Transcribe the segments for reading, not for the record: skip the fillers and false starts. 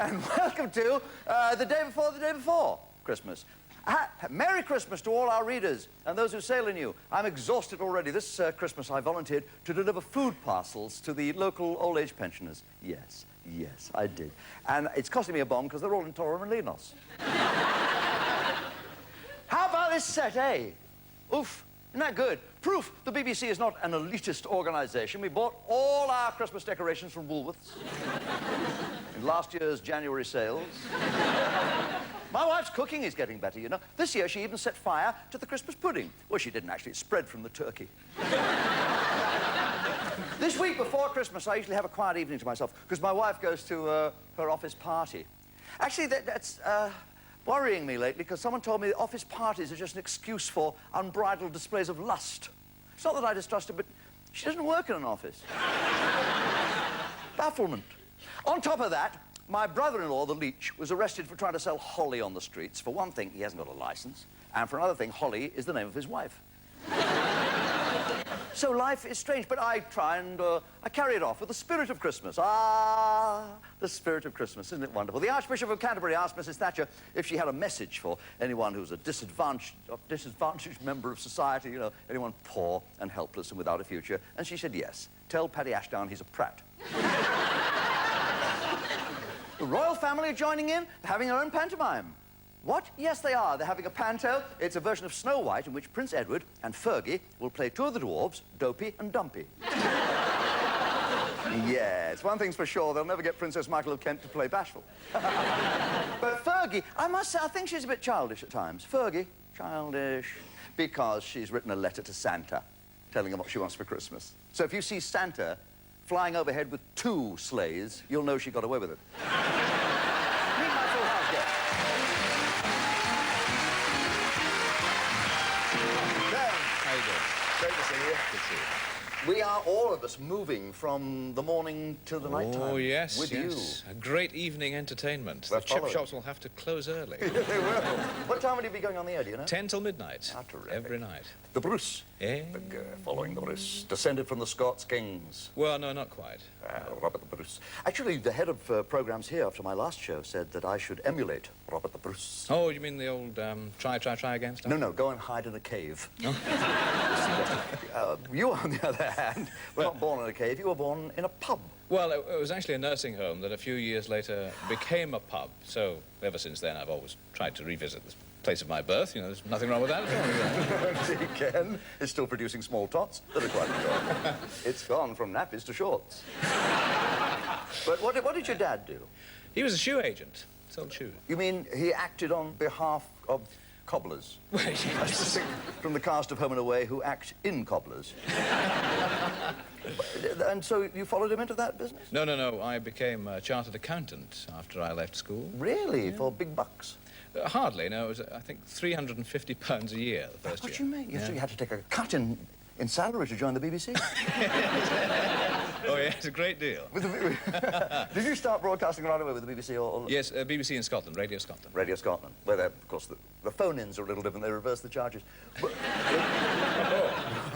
and welcome to the day before Christmas. Merry Christmas to all our readers and those who sail in you. I'm exhausted already. This Christmas I volunteered to deliver food parcels to the local old-age pensioners. Yes, I did. And it's costing me a bomb because they're all in Torremolinos. How about this set, eh? Oof, isn't that good? Proof the BBC is not an elitist organisation. We bought all our Christmas decorations from Woolworths in last year's January sales. My wife's cooking is getting better, you know. This year she even set fire to the Christmas pudding. Well, she didn't actually. It spread from the turkey. This week before Christmas, I usually have a quiet evening to myself because my wife goes to her office party. Actually, that's worrying me lately because someone told me that office parties are just an excuse for unbridled displays of lust. It's not that I distrust her, but she doesn't work in an office. Bafflement. On top of that, my brother-in-law, the leech, was arrested for trying to sell holly on the streets. For one thing, he hasn't got a license. And for another thing, Holly is the name of his wife. So life is strange, but I try and I carry it off with the spirit of Christmas. Ah, the spirit of Christmas. Isn't it wonderful? The Archbishop of Canterbury asked Mrs. Thatcher if she had a message for anyone who's a disadvantaged member of society, you know, anyone poor and helpless and without a future. And she said yes. Tell Paddy Ashdown he's a prat. The royal family are joining in, they're having their own pantomime. What? Yes, they are. They're having a panto. It's a version of Snow White in which Prince Edward and Fergie will play two of the dwarves, Dopey and Dumpy. Yes, one thing's for sure, they'll never get Princess Michael of Kent to play Bashful. But Fergie, I must say, I think she's a bit childish at times. Fergie, childish, because she's written a letter to Santa telling him what she wants for Christmas. So if you see Santa flying overhead with 2 sleighs, you'll know she got away with it. Meet my full house guest. Ben. How you doing? Great to see you. Good to see you. We are all of us moving from the morning till the night time. Oh, yes, with yes. A great evening entertainment. We're the chip following. shops will have to close early. Yeah, they will. What time will you be going on the air, do you know? 10 till midnight. Ah, terrific. Every night. The Bruce. Eh? Following the Bruce. Descended from the Scots kings. Well, no, not quite. Robert the Bruce. Actually, the head of programmes here after my last show said that I should emulate Robert the Bruce. Oh, you mean the old try again stuff? No, go and hide in a cave. You, on the other hand, were not born in a cave, you were born in a pub. Well, it was actually a nursing home that a few years later became a pub. So ever since then, I've always tried to revisit this place of my birth. You know, there's nothing wrong with that. See, Ken is still producing small tots that are quite enjoyable. It's gone from nappies to shorts. But what did your dad do? He was a shoe agent. Sold shoes. You mean he acted on behalf of cobblers? Well, yes. From the cast of Home and Away who act in cobblers. And so you followed him into that business? No. I became a chartered accountant after I left school. Really? Yeah. For big bucks? Hardly, no. It was, I think, £350 a year the first year. What do you mean? Yeah. So you had to take a cut in salary to join the BBC? Oh, yeah, it's a great deal. Did you start broadcasting right away with the BBC or... Yes, BBC in Scotland, Radio Scotland. Radio Scotland, where, of course, the phone-ins are a little different. They reverse the charges. But,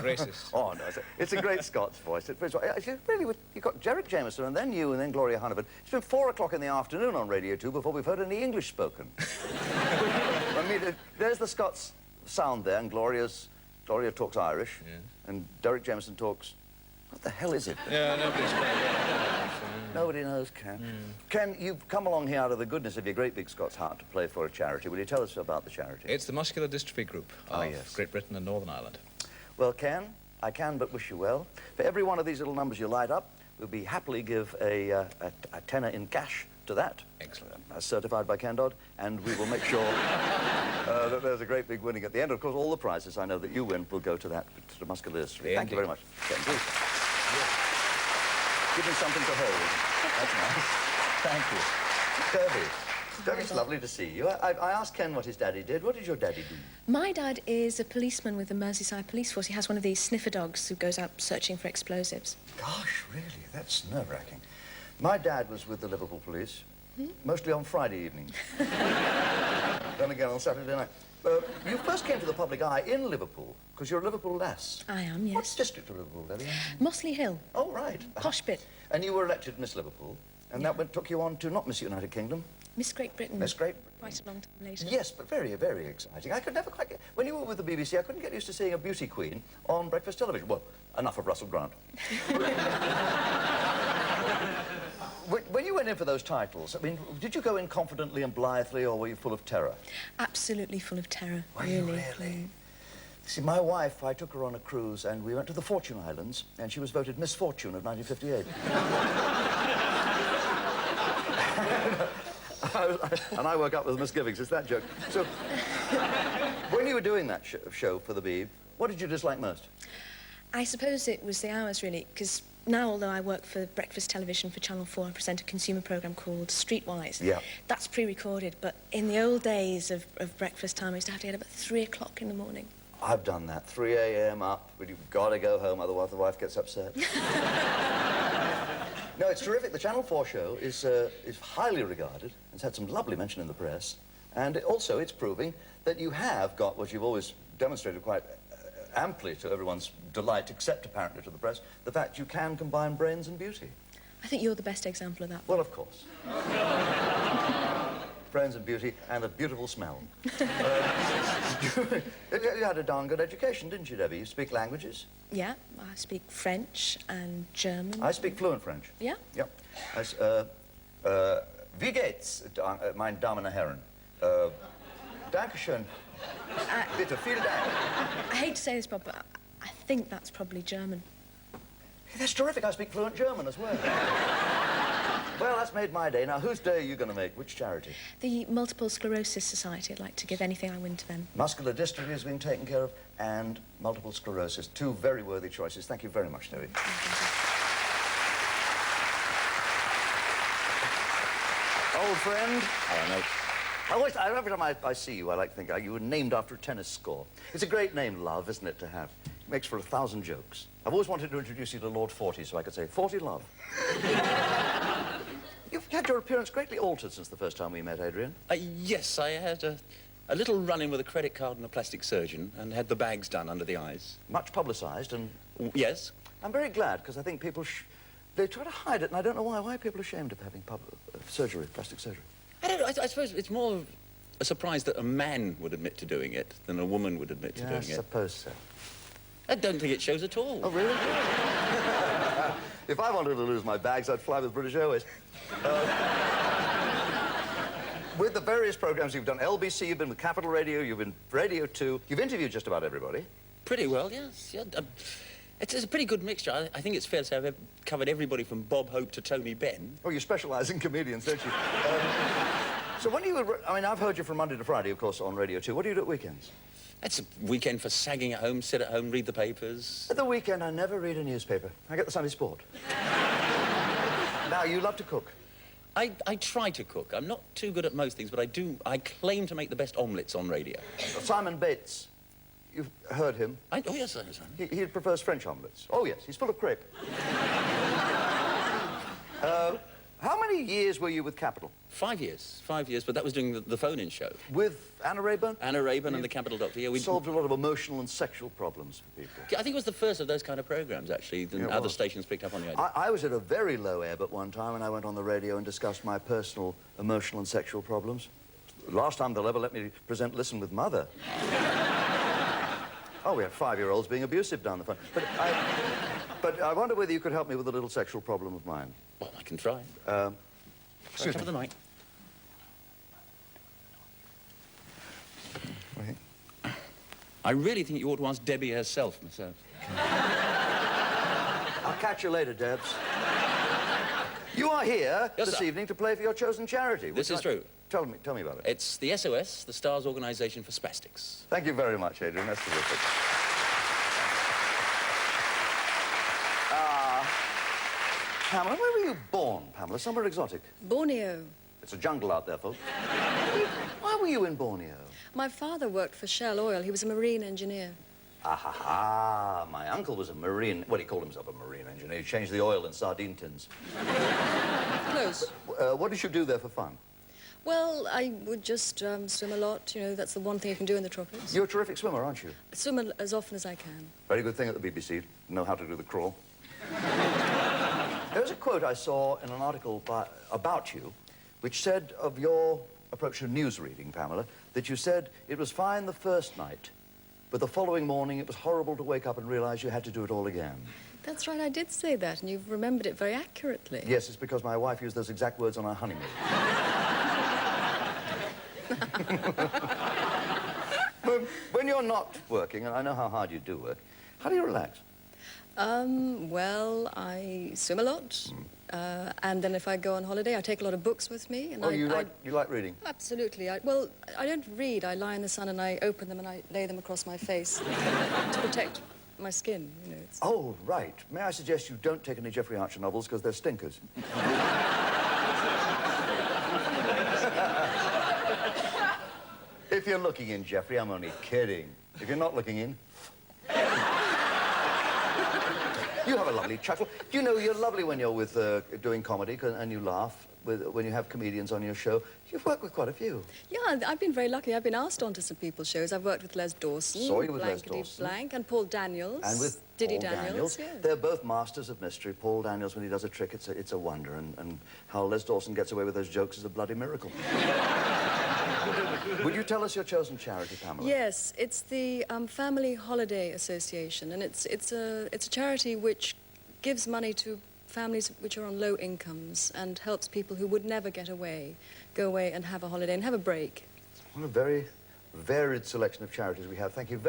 Racist. Oh, no, it's a great Scots voice. Actually, really, you got Derek Jameson and then you and then Gloria Hunnam. It's been 4 o'clock in the afternoon on Radio 2 before we've heard any English spoken. I mean, there's the Scots sound there, and Gloria talks Irish, yeah. and Derek Jameson talks... What the hell is it? Yeah, nobody's Nobody knows, Ken. Ken, you've come along here out of the goodness of your great big Scots heart to play for a charity. Will you tell us about the charity? It's the Muscular Dystrophy Group of Great Britain and Northern Ireland. Well, Ken, I can but wish you well. For every one of these little numbers you light up, we'll be happily give a tenner in cash to that. Excellent. As certified by Ken Dodd, and we will make sure that there's a great big winning at the end. Of course, all the prizes I know that you win will go to that, to the Muscular Dystrophy. Thank you very much, Ken. Give me something to hold. That's nice. Thank you. Kirby. Kirby, it's lovely to see you. I asked Ken what his daddy did. What did your daddy do? My dad is a policeman with the Merseyside Police Force. He has one of these sniffer dogs who goes out searching for explosives. Gosh, really? That's nerve-wracking. My dad was with the Liverpool Police, mostly on Friday evenings. Then again on Saturday night. You first came to the public eye in Liverpool, because you're a Liverpool lass. I am, yes. What district of Liverpool, Debbie? Mossley Hill. Oh, right. Posh bit. And you were elected Miss Liverpool, And that took you on to not Miss United Kingdom. Miss Great Britain. Miss Great Quite a long time later. Yes, but very, very exciting. I could never quite get... When you were with the BBC, I couldn't get used to seeing a beauty queen on breakfast television. Well, enough of Russell Grant. When you went in for those titles, I mean, did you go in confidently and blithely, or were you full of terror? Absolutely full of terror, Were really. you really? See, my wife, I took her on a cruise, and we went to the Fortune Islands, and she was voted Miss Fortune of 1958. And I woke up with misgivings. It's that joke. So, when you were doing that show for the Beeb, what did you dislike most? I suppose it was the hours, really, because now, although I work for breakfast television for Channel 4, I present a consumer programme called Streetwise. Yeah. That's pre-recorded, but in the old days of breakfast time, I used to have to get up at 3 o'clock in the morning. I've done that. 3 a.m. up, but you've got to go home, otherwise the wife gets upset. No, it's terrific. The Channel 4 show is highly regarded. It's had some lovely mention in the press. And also, it's proving that you have got what you've always demonstrated quite amply to everyone's delight, except apparently to the press, the fact you can combine brains and beauty. I think you're the best example of that. Well, of course. Brains and beauty and a beautiful smell. You had a darn good education, didn't you, Debbie? You speak languages? Yeah, I speak French and German. I speak fluent French. Yeah? Yep. Wie geht's, meine Damen und Herren? Dankeschön. Bitte, vielen Dank. I hate to say this, Bob, but I think that's probably German. That's terrific. I speak fluent German as well. Well, that's made my day. Now, whose day are you going to make? Which charity? The Multiple Sclerosis Society. I'd like to give anything I win to them. Muscular dystrophy is being taken care of, and multiple sclerosis. Two very worthy choices. Thank you very much, Debbie. Old friend. Hello, mate. Every time I see you, I like to think you were named after a tennis score. It's a great name, Love, isn't it, to have? It makes for 1,000 jokes. I've always wanted to introduce you to Lord 40, so I could say, 40 Love. You've had your appearance greatly altered since the first time we met, Adrian. Yes, I had a little run-in with a credit card and a plastic surgeon and had the bags done under the eyes. Much publicised, and... Yes? I'm very glad, because I think people... they try to hide it, and I don't know why. Why are people ashamed of having surgery, plastic surgery? I don't know. I suppose it's more a surprise that a man would admit to doing it than a woman would admit to doing it. I suppose so. I don't think it shows at all. Oh, really? If I wanted to lose my bags, I'd fly with British Airways. With the various programs you've done, LBC, you've been with Capital Radio, you've been Radio 2, you've interviewed just about everybody. Pretty well, yes. Yeah, it's a pretty good mixture. I think it's fair to say I've covered everybody from Bob Hope to Tony Benn. Oh, you specialise in comedians, don't you? So when you were... I mean, I've heard you from Monday to Friday, of course, on Radio 2. What do you do at weekends? That's a weekend for sagging at home, sit at home, read the papers. At the weekend, I never read a newspaper. I get the Sunday Sport. Now, you love to cook. I try to cook. I'm not too good at most things, but I claim to make the best omelettes on radio. Simon Bates, you've heard him. Oh, yes, I know. He prefers French omelettes. Oh, yes, he's full of crepe. How many years were you with Capital? 5 years, but that was doing the phone-in show. With Anna Rayburn? Anna Rayburn and the Capital Doctor. Yeah, we solved a lot of emotional and sexual problems for people. I think it was the first of those kind of programmes, actually, that other stations picked up on the idea. I was at a very low ebb at one time, and I went on the radio and discussed my personal emotional and sexual problems. Last time they'll ever let me present Listen with Mother. Oh, we had 5-year-olds being abusive down the phone. But I wonder whether you could help me with a little sexual problem of mine. Well, I can try. Excuse me. Top of the night. Wait. I really think you ought to ask Debbie herself, myself. I'll catch you later, Debs. You are here this evening to play for your chosen charity. This is true. Tell me about it. It's the SOS, the Stars Organisation for Spastics. Thank you very much, Adrian. That's terrific. Pamela, where were you born, Pamela? Somewhere exotic. Borneo. It's a jungle out there, folks. Why were you in Borneo? My father worked for Shell Oil. He was a marine engineer. Ah, my uncle was a marine... Well, he called himself a marine engineer. He changed the oil in sardine tins. Close. What did you do there for fun? Well, I would just swim a lot. You know, that's the one thing you can do in the tropics. You're a terrific swimmer, aren't you? I swim as often as I can. Very good thing at the BBC. Know how to do the crawl. There was a quote I saw in an article about you, which said of your approach to news reading, Pamela, that you said it was fine the first night, but the following morning it was horrible to wake up and realize you had to do it all again. That's right, I did say that, and you've remembered it very accurately. Yes, it's because my wife used those exact words on our honeymoon. When you're not working, and I know how hard you do work, how do you relax? Well, I swim a lot, and then if I go on holiday, I take a lot of books with me. And Oh, you like reading? Absolutely. Well, I don't read. I lie in the sun and I open them and I lay them across my face to protect my skin, you know. Oh, right. May I suggest you don't take any Jeffrey Archer novels because they're stinkers? If you're looking in, Jeffrey, I'm only kidding. If you're not looking in... You have a lovely chuckle. You know, you're lovely when you're with doing comedy and you laugh when you have comedians on your show. You've worked with quite a few. Yeah, I've been very lucky. I've been asked onto some people's shows. I've worked with Les Dawson, Saw you with Les Dawson. Blank, and Paul Daniels. And with Diddy Paul Daniels. Yes. They're both masters of mystery. Paul Daniels, when he does a trick, it's a wonder. And how Les Dawson gets away with those jokes is a bloody miracle. Would you tell us your chosen charity, Pamela? Yes, it's the Family Holiday Association, and it's a charity which gives money to families which are on low incomes and helps people who would never go away and have a holiday and have a break. What a very varied selection of charities we have. Thank you very